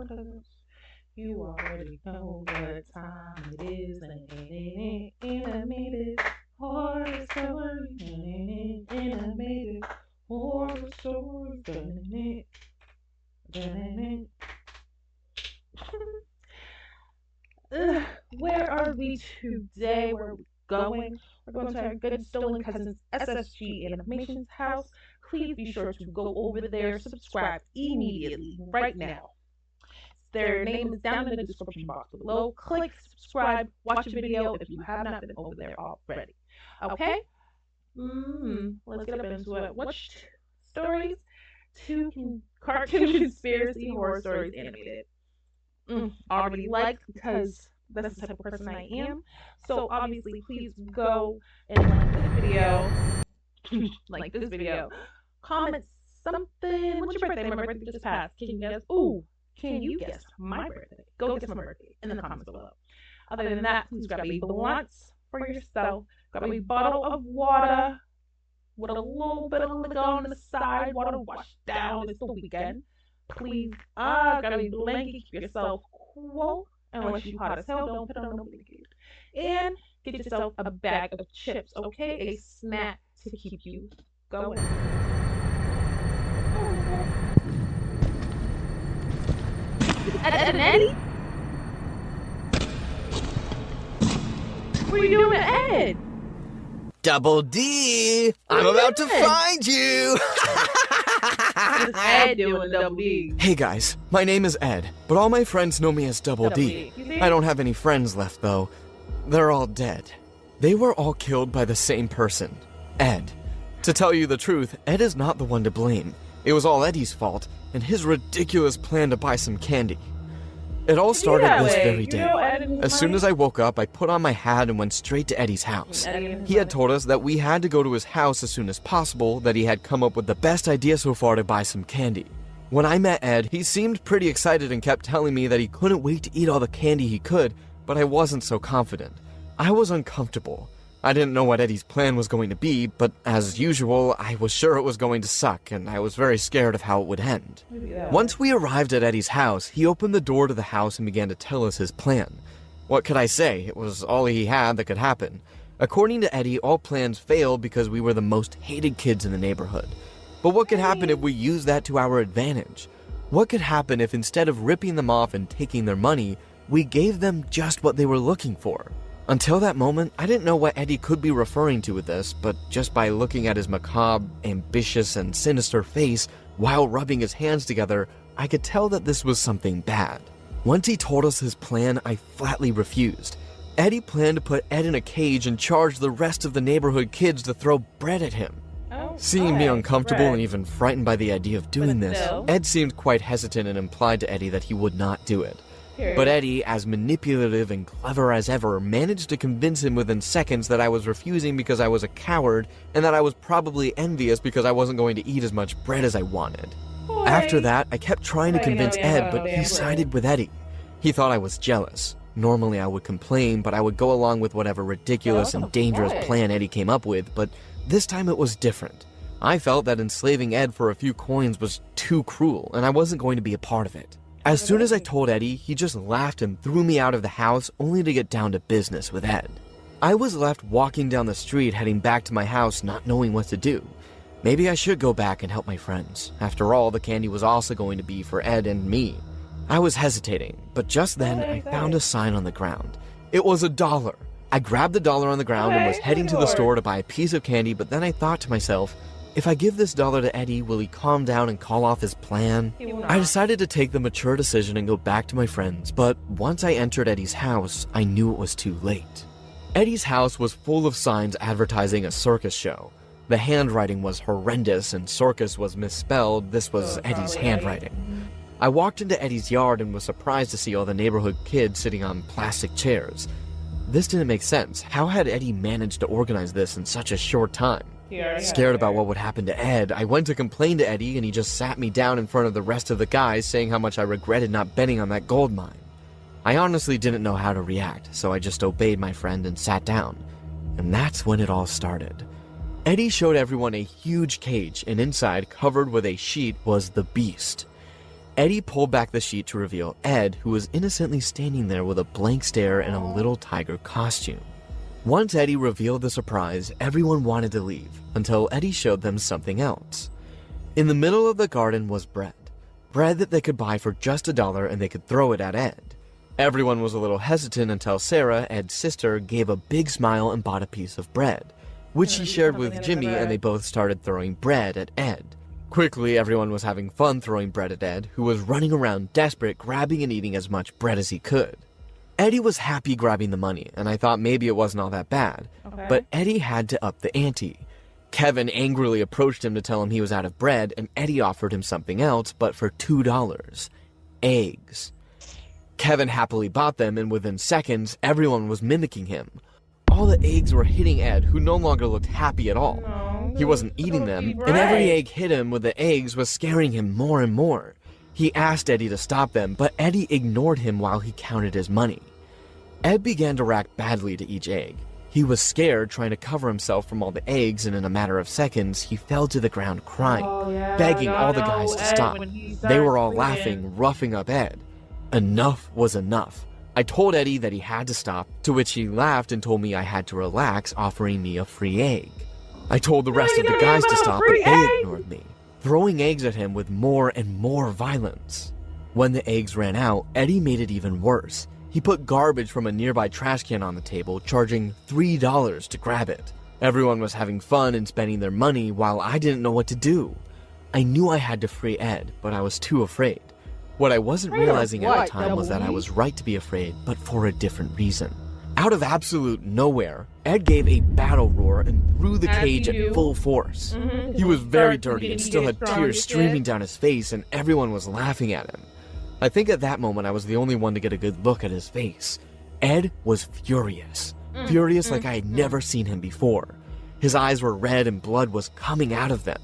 'cause you already know what time it is. Animated horror story. Animated horror story. Ugh, where are we today? Where are we going? We're going to our good stolen cousins SSG Animations house. Please be sure to go over there, subscribe immediately, right now. Their name is down in the description box below. Click subscribe, watch a video if you have not been over there already. Okay? Let's get up into it. Watch stories, two cartoon conspiracy horror stories animated. Already liked because that's the type of person I am. So obviously, please go and like this video, comment something. What's your birthday? My birthday just passed. Can you guess? Ooh, can you guess my birthday? Go guess my birthday in the comments below. Other than that, please grab a blunt for yourself. Grab a bottle of water with a little bit of liquor on the side. Water wash down. It's the weekend. Please, grab a blanket, keep yourself cool. Unless you hot as hell, don't put on no blanket. And get yourself a bag of chips, okay? A snack to keep you going. Ed and Eddie? What are you doing with Ed? Double D! I'm about to find you! What's Ed doing, Double D? Hey guys, my name is Ed, but all my friends know me as Double D. I don't have any friends left though. They're all dead. They were all killed by the same person, Ed. To tell you the truth, Ed is not the one to blame. It was all Eddie's fault, and his ridiculous plan to buy some candy. It all started this very day. As soon as I woke up, I put on my hat and went straight to Eddie's house. He had told us that we had to go to his house as soon as possible, that he had come up with the best idea so far to buy some candy. When I met Ed, he seemed pretty excited and kept telling me that he couldn't wait to eat all the candy he could, but I wasn't so confident. I was uncomfortable. I didn't know what Eddie's plan was going to be, but as usual, I was sure it was going to suck, and I was very scared of how it would end. Once we arrived at Eddie's house, he opened the door to the house and began to tell us his plan. What could I say? It was all he had that could happen. According to Eddie, all plans failed because we were the most hated kids in the neighborhood. But what could happen if we used that to our advantage? What could happen if instead of ripping them off and taking their money, we gave them just what they were looking for? Until that moment, I didn't know what Eddie could be referring to with this, but just by looking at his macabre, ambitious, and sinister face while rubbing his hands together, I could tell that this was something bad. Once he told us his plan, I flatly refused. Eddie planned to put Ed in a cage and charge the rest of the neighborhood kids to throw bread at him. Seeing me uncomfortable and even frightened by the idea of doing this, Ed seemed quite hesitant and implied to Eddie that he would not do it. But Eddie, as manipulative and clever as ever, managed to convince him within seconds that I was refusing because I was a coward and that I was probably envious because I wasn't going to eat as much bread as I wanted. After that, I kept trying to convince Ed, but he sided with Eddie. He thought I was jealous. Normally I would complain, but I would go along with whatever ridiculous and dangerous plan Eddie came up with, but this time it was different. I felt that enslaving Ed for a few coins was too cruel, and I wasn't going to be a part of it. As soon as I told Eddie, he just laughed and threw me out of the house, only to get down to business with Ed. I was left walking down the street heading back to my house, not knowing what to do. Maybe I should go back and help my friends. After all, the candy was also going to be for Ed and me. I was hesitating, but just then I found a sign on the ground. It was $1. I grabbed the dollar on the ground and was heading to the store to buy a piece of candy, but then I thought to myself, if I give this dollar to Eddie, will he calm down and call off his plan? I decided to take the mature decision and go back to my friends, but once I entered Eddie's house, I knew it was too late. Eddie's house was full of signs advertising a circus show. The handwriting was horrendous and circus was misspelled. This was Eddie's handwriting. I walked into Eddie's yard and was surprised to see all the neighborhood kids sitting on plastic chairs. This didn't make sense. How had Eddie managed to organize this in such a short time? Scared about what would happen to Ed, I went to complain to Eddie and he just sat me down in front of the rest of the guys saying how much I regretted not betting on that gold mine. I honestly didn't know how to react, so I just obeyed my friend and sat down. And that's when it all started. Eddie showed everyone a huge cage, and inside, covered with a sheet, was the Beast. Eddie pulled back the sheet to reveal Ed, who was innocently standing there with a blank stare and a little tiger costume. Once Eddie revealed the surprise, everyone wanted to leave, until Eddie showed them something else. In the middle of the garden was bread. Bread that they could buy for just $1 and they could throw it at Ed. Everyone was a little hesitant until Sarah, Ed's sister, gave a big smile and bought a piece of bread, which she shared with Jimmy, and they both started throwing bread at Ed. Quickly, everyone was having fun throwing bread at Ed, who was running around desperate, grabbing and eating as much bread as he could. Eddie was happy grabbing the money, and I thought maybe it wasn't all that bad. Okay. But Eddie had to up the ante. Kevin angrily approached him to tell him he was out of bread, and Eddie offered him something else, but for $2. Eggs. Kevin happily bought them, and within seconds, everyone was mimicking him. All the eggs were hitting Ed, who no longer looked happy at all. No, He wasn't eating them, right. and every egg hit him with the eggs was scaring him more and more. He asked Eddie to stop them, but Eddie ignored him while he counted his money. Ed began to react badly to each egg. He was scared, trying to cover himself from all the eggs, and in a matter of seconds, he fell to the ground crying, begging all the guys to stop. They were all laughing, roughing up Ed. Enough was enough. I told Eddie that he had to stop, to which he laughed and told me I had to relax, offering me a free egg. I told the rest of the guys to stop, but they ignored me, throwing eggs at him with more and more violence. When the eggs ran out, Eddie made it even worse. He put garbage from a nearby trash can on the table, charging $3 to grab it. Everyone was having fun and spending their money while I didn't know what to do. I knew I had to free Ed, but I was too afraid. What I wasn't realizing at the time was that I was right to be afraid, but for a different reason. Out of absolute nowhere, Ed gave a battle roar and threw the cage at full force. He was very dirty and still had tears streaming down his face, and everyone was laughing at him. I think at that moment I was the only one to get a good look at his face. Ed was furious. Furious like I had never seen him before. His eyes were red and blood was coming out of them.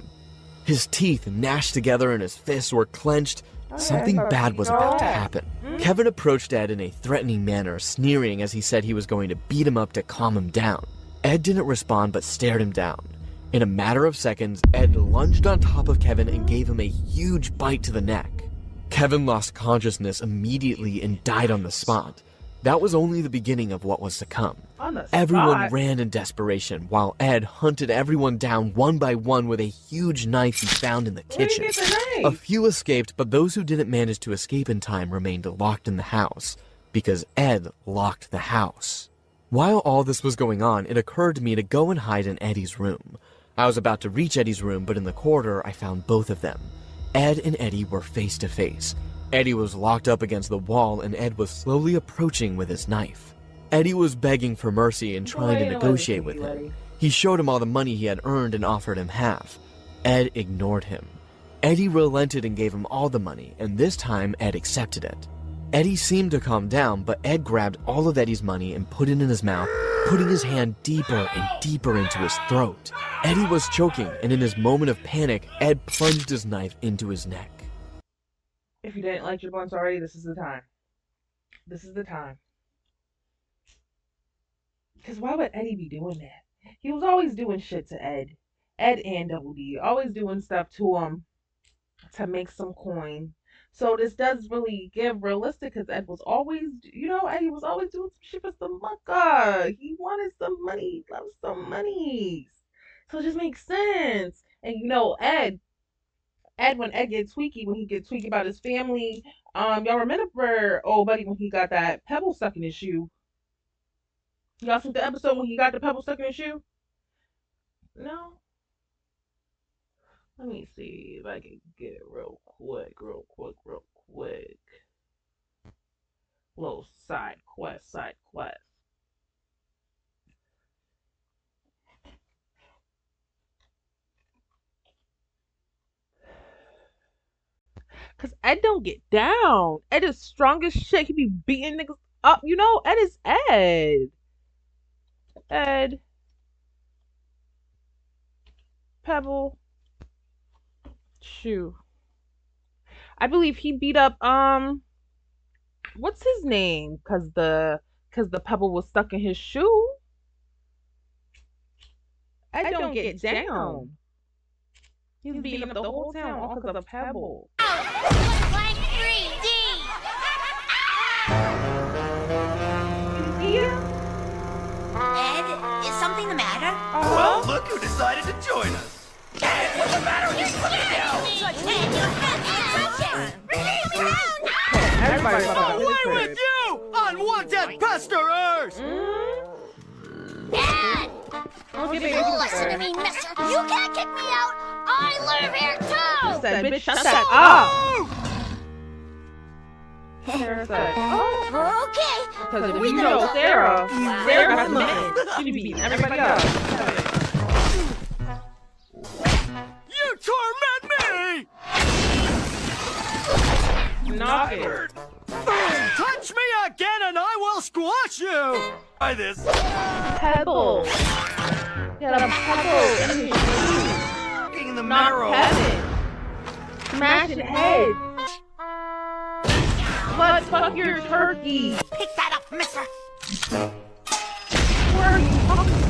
His teeth gnashed together and his fists were clenched. Something bad was about to happen. Kevin approached Ed in a threatening manner, sneering as he said he was going to beat him up to calm him down. Ed didn't respond but stared him down. In a matter of seconds, Ed lunged on top of Kevin and gave him a huge bite to the neck. Kevin lost consciousness immediately and died on the spot. That was only the beginning of what was to come. Everyone ran in desperation, while Ed hunted everyone down one by one with a huge knife he found in the kitchen. A few escaped, but those who didn't manage to escape in time remained locked in the house, because Ed locked the house. While all this was going on, it occurred to me to go and hide in Eddie's room. I was about to reach Eddie's room, but in the corridor I found both of them. Ed and Eddie were face to face. Eddie was locked up against the wall, and Ed was slowly approaching with his knife. Eddie was begging for mercy and trying to negotiate with him. He showed him all the money he had earned and offered him half. Ed ignored him. Eddie relented and gave him all the money, and this time Ed accepted it. Eddie seemed to calm down, but Ed grabbed all of Eddie's money and put it in his mouth, putting his hand deeper and deeper into his throat. Eddie was choking, and in his moment of panic, Ed plunged his knife into his neck. If you didn't like your blunts already, this is the time. This is the time. Because why would Eddie be doing that? He was always doing shit to Ed. Ed and Double D. Always doing stuff to him to make some coin. So this does really give realistic, because Ed was always, Eddie was always doing some shit for some mucka. He wanted some money. He loved some money. So it just makes sense. And Ed, when Ed gets tweaky, when he gets tweaky about his family, y'all remember old buddy when he got that pebble stuck in his shoe? Y'all seen the episode when he got the pebble stuck in his shoe? No? Let me see if I can get it real quick. Little side quest. Cause Ed don't get down. Ed is strong as shit. He be beating niggas up. Ed is Ed. Ed. Pebble. Shoe. I believe he beat up what's his name? Cause the pebble was stuck in his shoe. Ed don't get down. He's beating up the whole town all because of pebble. Blank 3D. Ed, is something the matter? Well, look who decided to join us. Ed, what's the matter with you? Everybody's about to Away with you, unwanted pesterers! Ed! Don't get You listen to me, mister. You can't kick me out. I live here too. Said, bitch, shut that up. Sarah said, oh. Okay. Because if you know Sarah got the man. She be beating everybody up. You torment me! Knock it. Touch me again and I will squash you! Try this. Pebble. Get a pebble in his shoe. In the Not marrow. Kevin. Smashing heads. Let's fuck your turkey. Pick that up, mister. Where are you talking?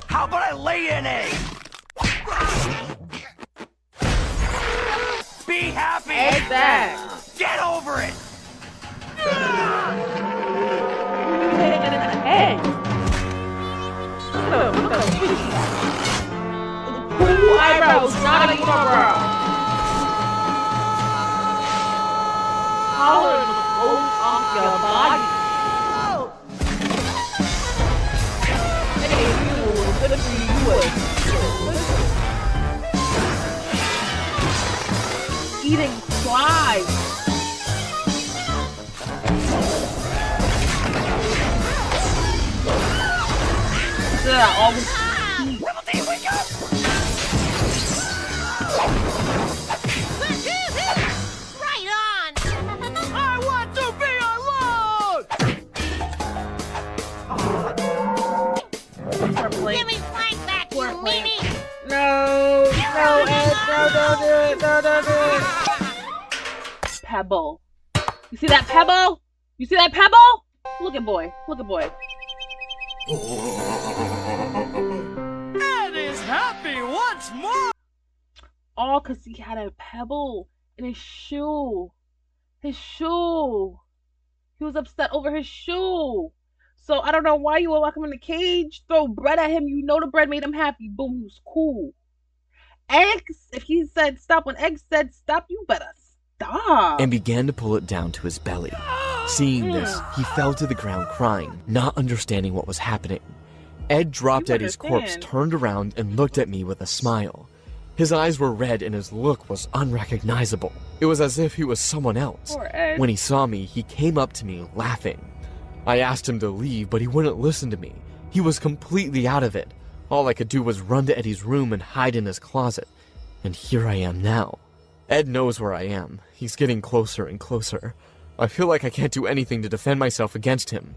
How about I lay an egg? Be happy! Exact. Get over it! Hit it in the head. Look, cool eyebrows, not a eyebrow. Color the gold off your body. Hey, you, good for you. Eating flies. Yeah, always. Rebel Team, wake up! Right on. I want to be alone! Give me flank back, you meanie. No, Ed, no, don't do it, no, don't do it. Pebble. You see that pebble? You see that pebble? Look at boy, look at boy. Ed is happy once more! All because he had a pebble in his shoe. His shoe. He was upset over his shoe. So I don't know why you would lock him in the cage, throw bread at him. You know the bread made him happy. Boom, he was cool. Eggs, if he said stop, when Eggs said stop, you better stop. And began to pull it down to his belly. Seeing this, he fell to the ground crying, not understanding what was happening. Ed dropped You Eddie's corpse, understand. turned around, and looked at me with a smile. His eyes were red and his look was unrecognizable. It was as if he was someone else. Poor Ed. When he saw me, he came up to me, laughing. I asked him to leave, but he wouldn't listen to me. He was completely out of it. All I could do was run to Eddie's room and hide in his closet. And here I am now. Ed knows where I am. He's getting closer and closer. I feel like I can't do anything to defend myself against him.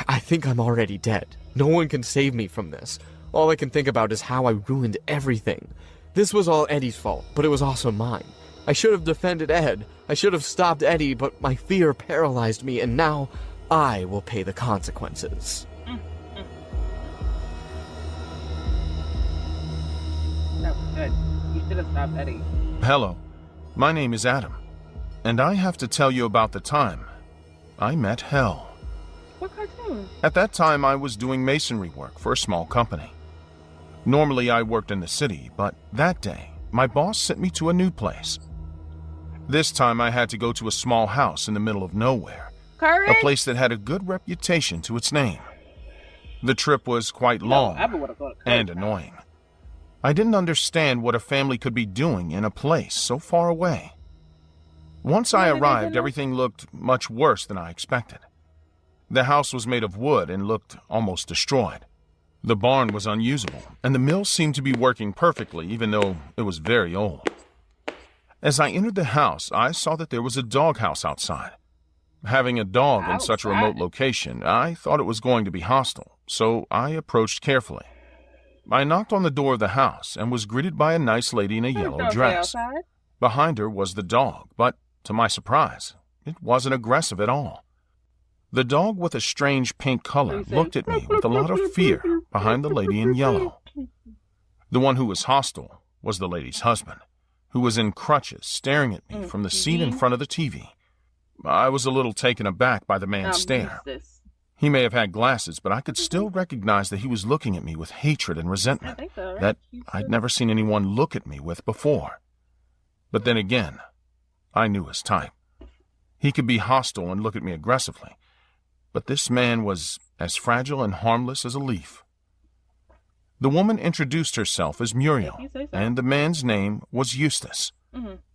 I think I'm already dead. No one can save me from this. All I can think about is how I ruined everything. This was all Eddie's fault, but it was also mine. I should have defended Ed. I should have stopped Eddie, but my fear paralyzed me, and now I will pay the consequences. That was good. You should have stopped Eddie. Hello, my name is Adam, and I have to tell you about the time I met Hell. What cartoon? At that time, I was doing masonry work for a small company. Normally, I worked in the city, but that day, my boss sent me to a new place. This time, I had to go to a small house in the middle of nowhere, Courage? a place that had a good reputation to its name. The trip was quite long and annoying. I didn't understand what a family could be doing in a place so far away. Once I arrived, everything looked much worse than I expected. The house was made of wood and looked almost destroyed. The barn was unusable, and the mill seemed to be working perfectly, even though it was very old. As I entered the house, I saw that there was a doghouse outside. Having a dog in such a remote location, I thought it was going to be hostile, so I approached carefully. I knocked on the door of the house and was greeted by a nice lady in a yellow dress. Behind her was the dog, but to my surprise, it wasn't aggressive at all. The dog with a strange pink color looked at me with a lot of fear behind the lady in yellow. The one who was hostile was the lady's husband, who was in crutches staring at me from the seat in front of the TV. I was a little taken aback by the man's stare. He may have had glasses, but I could still recognize that he was looking at me with hatred and resentment that I'd never seen anyone look at me with before. But then again, I knew his type. He could be hostile and look at me aggressively, but this man was as fragile and harmless as a leaf. The woman introduced herself as Muriel, and the man's name was Eustace.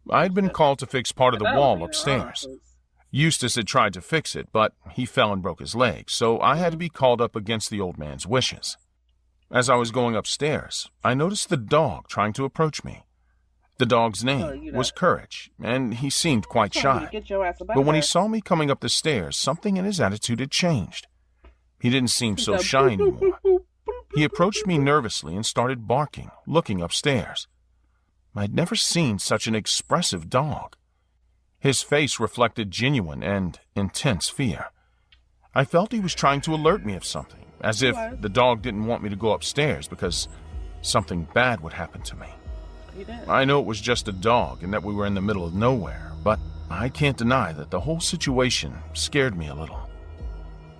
I had been called to fix part of the wall upstairs. Eustace had tried to fix it, but he fell and broke his leg, so I had to be called up against the old man's wishes. As I was going upstairs, I noticed the dog trying to approach me. The dog's name was Courage, and he seemed quite shy. But when he saw me coming up the stairs, something in his attitude had changed. He didn't seem so shy anymore. He approached me nervously and started barking, looking upstairs. I'd never seen such an expressive dog. His face reflected genuine and intense fear. I felt he was trying to alert me of something, as if the dog didn't want me to go upstairs because something bad would happen to me. I know it was just a dog and that we were in the middle of nowhere, but I can't deny that the whole situation scared me a little.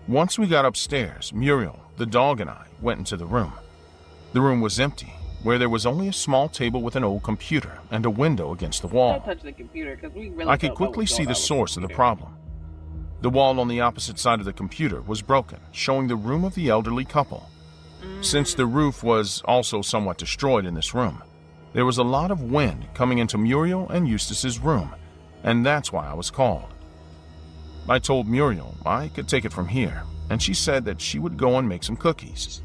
Once we got upstairs, Muriel, the dog, and I went into the room. The room was empty, where there was only a small table with an old computer and a window against the wall. Don't touch the computer, 'cause we really I could quickly see the source of the problem. The wall on the opposite side of the computer was broken, showing the room of the elderly couple. Since the roof was also somewhat destroyed in this room, there was a lot of wind coming into Muriel and Eustace's room, and that's why I was called. I told Muriel I could take it from here, and she said that she would go and make some cookies.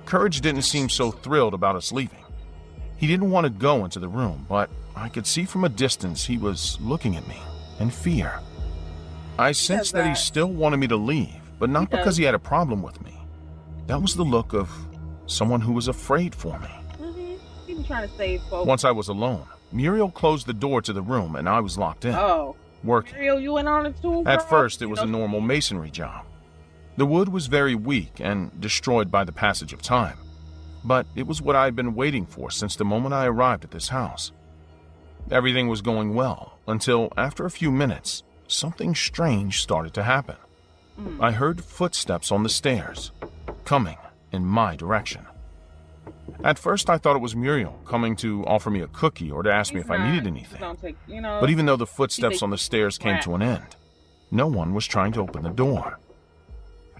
Courage didn't seem so thrilled about us leaving. He didn't want to go into the room, but I could see from a distance he was looking at me in fear. I sensed that he still wanted me to leave, but not because he had a problem with me. That was the look of someone who was afraid for me. He was trying to save folks. Once I was alone, Muriel closed the door to the room and I was locked in, working. Muriel, you went on it too, bro? At first, it was a normal masonry job. The wood was very weak and destroyed by the passage of time, but it was what I had been waiting for since the moment I arrived at this house. Everything was going well until, after a few minutes, something strange started to happen. I heard footsteps on the stairs, coming in my direction. At first, I thought it was Muriel coming to offer me a cookie or to ask me if I needed anything. But even though the footsteps on the stairs came to an end, no one was trying to open the door.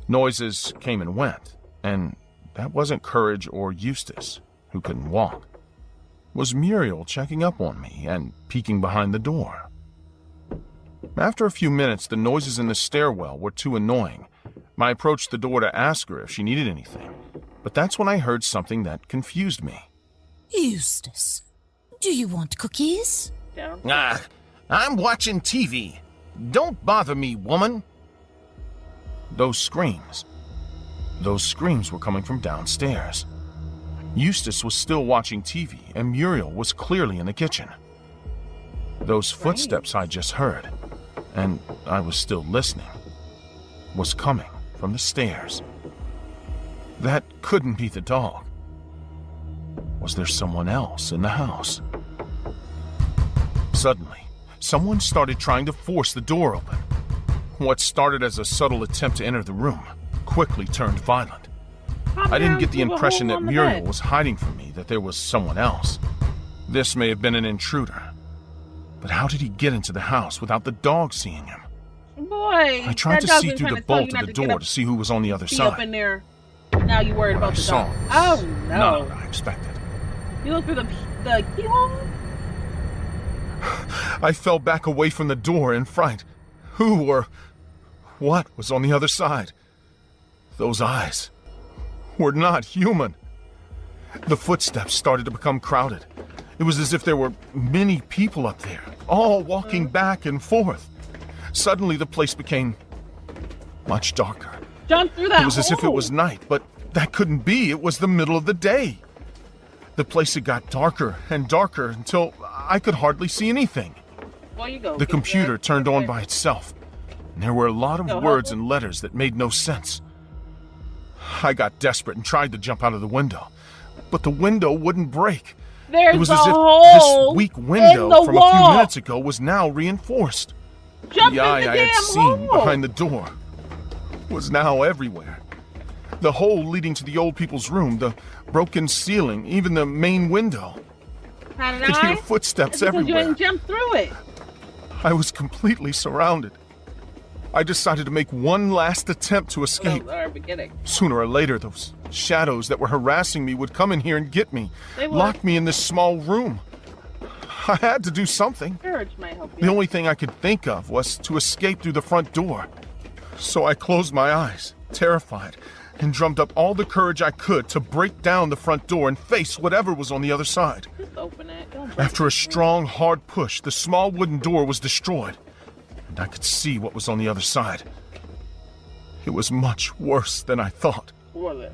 Noises came and went, and that wasn't Courage or Eustace, who couldn't walk. It was Muriel checking up on me and peeking behind the door. After a few minutes, the noises in the stairwell were too annoying. I approached the door to ask her if she needed anything, but that's when I heard something that confused me. Eustace, do you want cookies? I'm watching TV. Don't bother me, woman. Those screams were coming from downstairs. Eustace was still watching TV, and Muriel was clearly in the kitchen. Those footsteps I just heard, and I was still listening, was coming from the stairs. That couldn't be the dog. Was there someone else in the house? Suddenly, someone started trying to force the door open. What started as a subtle attempt to enter the room quickly turned violent. I didn't get the impression that Muriel was hiding from me, that there was someone else. This may have been an intruder. But how did he get into the house without the dog seeing him? Boy, I tried to see through the bolt of the door to see who was on the other side. Up in there. Now you worried about the dog. Oh, no. None of what I expected. You looked through the keyhole? I fell back away from the door in fright. Who or what was on the other side? Those eyes were not human. The footsteps started to become crowded. It was as if there were many people up there, all walking back and forth. Suddenly, the place became much darker. Jump through that hole. It was as if it was night, but that couldn't be. It was the middle of the day. The place had got darker and darker until I could hardly see anything. Well, you go. The computer turned on by itself, and there were a lot of words and letters that made no sense. I got desperate and tried to jump out of the window, but the window wouldn't break. There's It was a as if hole this weak in window the from a wall. few minutes ago was now reinforced. Jump The in eye the I had damn seen hole. behind the door was now everywhere. The hole leading to the old people's room, the broken ceiling, even the main window. Had an I could eye? hear footsteps It's because you everywhere. didn't jump through it. I was completely surrounded. I decided to make one last attempt to escape. That was our beginning. Sooner or later, those shadows that were harassing me would come in here and get me, They would. lock me in this small room. I had to do something. Courage might help you. The only thing I could think of was to escape through the front door. So I closed my eyes, terrified, and drummed up all the courage I could to break down the front door and face whatever was on the other side. Just open it. Don't break After a it. strong, hard push, the small wooden door was destroyed, and I could see what was on the other side. It was much worse than I thought. What was it?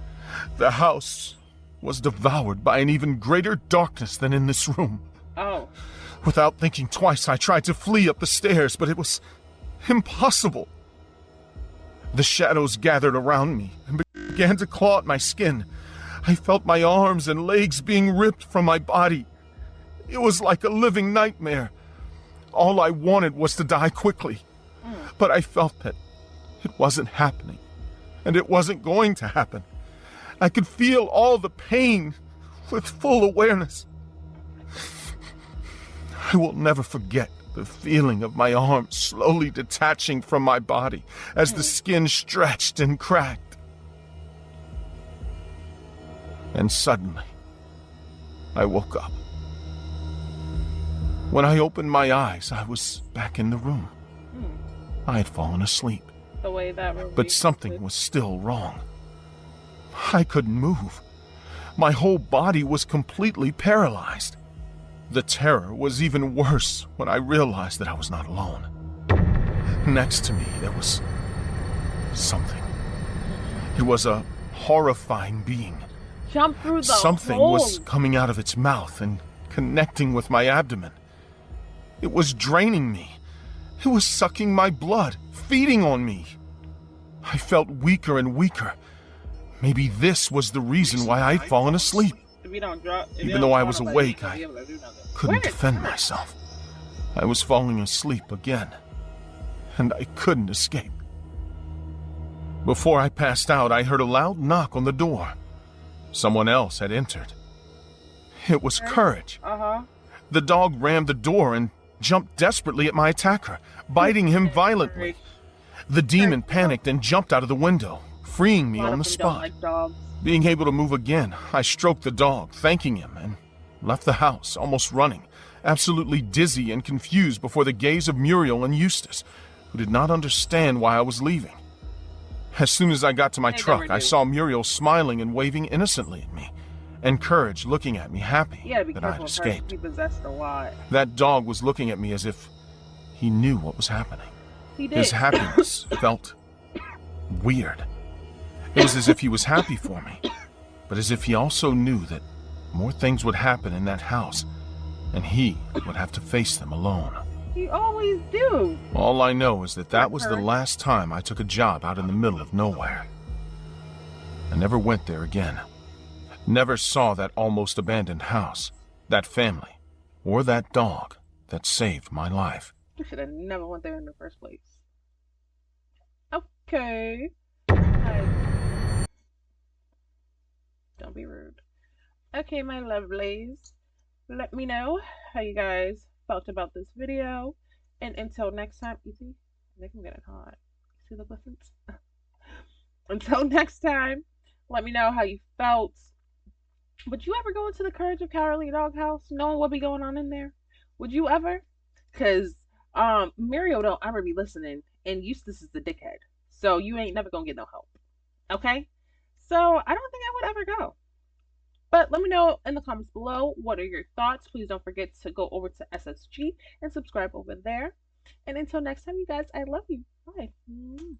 The house was devoured by an even greater darkness than in this room. Oh. Without thinking twice, I tried to flee up the stairs, but it was impossible. The shadows gathered around me and began to claw at my skin. I felt my arms and legs being ripped from my body. It was like a living nightmare. All I wanted was to die quickly. But I felt that it wasn't happening, and it wasn't going to happen. I could feel all the pain with full awareness. I will never forget the feeling of my arms slowly detaching from my body as the skin stretched and cracked. And suddenly, I woke up. When I opened my eyes, I was back in the room. I had fallen asleep, The way that movie but something was still wrong. I couldn't move. My whole body was completely paralyzed. The terror was even worse when I realized that I was not alone. Next to me, there was something. It was a horrifying being. Jump through the Something hole. was coming out of its mouth and connecting with my abdomen. It was draining me. It was sucking my blood, feeding on me. I felt weaker and weaker. Maybe this was the reason why I'd fallen asleep. If you don't drop, if you Even don't though I fall was off that, awake, you won't I be able to do nothing. couldn't Where? defend myself. I was falling asleep again, and I couldn't escape. Before I passed out, I heard a loud knock on the door. Someone else had entered. It was Courage. Uh-huh. The dog rammed the door and jumped desperately at my attacker, biting him violently. The demon panicked and jumped out of the window, freeing me A lot on of the them don't spot. like dogs. Being able to move again, I stroked the dog, thanking him, and left the house, almost running, absolutely dizzy and confused before the gaze of Muriel and Eustace, who did not understand why I was leaving. As soon as I got to my They truck, never I do. saw Muriel smiling and waving innocently at me, and Courage looking at me happy You gotta be that I had careful of her. escaped. She possessed a lot. That dog was looking at me as if he knew what was happening. He did. His happiness felt weird. It was as if he was happy for me, but as if he also knew that more things would happen in that house, and he would have to face them alone. You always do. All I know is that that was the last time I took a job out in the middle of nowhere. I never went there again. Never saw that almost abandoned house, that family, or that dog that saved my life. You should have never went there in the first place. Okay. Hi. Don't be rude. Okay, my lovelies. Let me know how you guys felt about this video. And until next time, you see, I think I'm getting hot. See the buttons? Until next time, let me know how you felt. Would you ever go into the Courage of Cowardly Dog house knowing what be going on in there? Would you ever? Because Muriel don't ever be listening, and Eustace is the dickhead. So you ain't never gonna get no help. Okay? So I don't think I would ever go. But let me know in the comments below, what are your thoughts? Please don't forget to go over to SSG and subscribe over there. And until next time, you guys, I love you. Bye.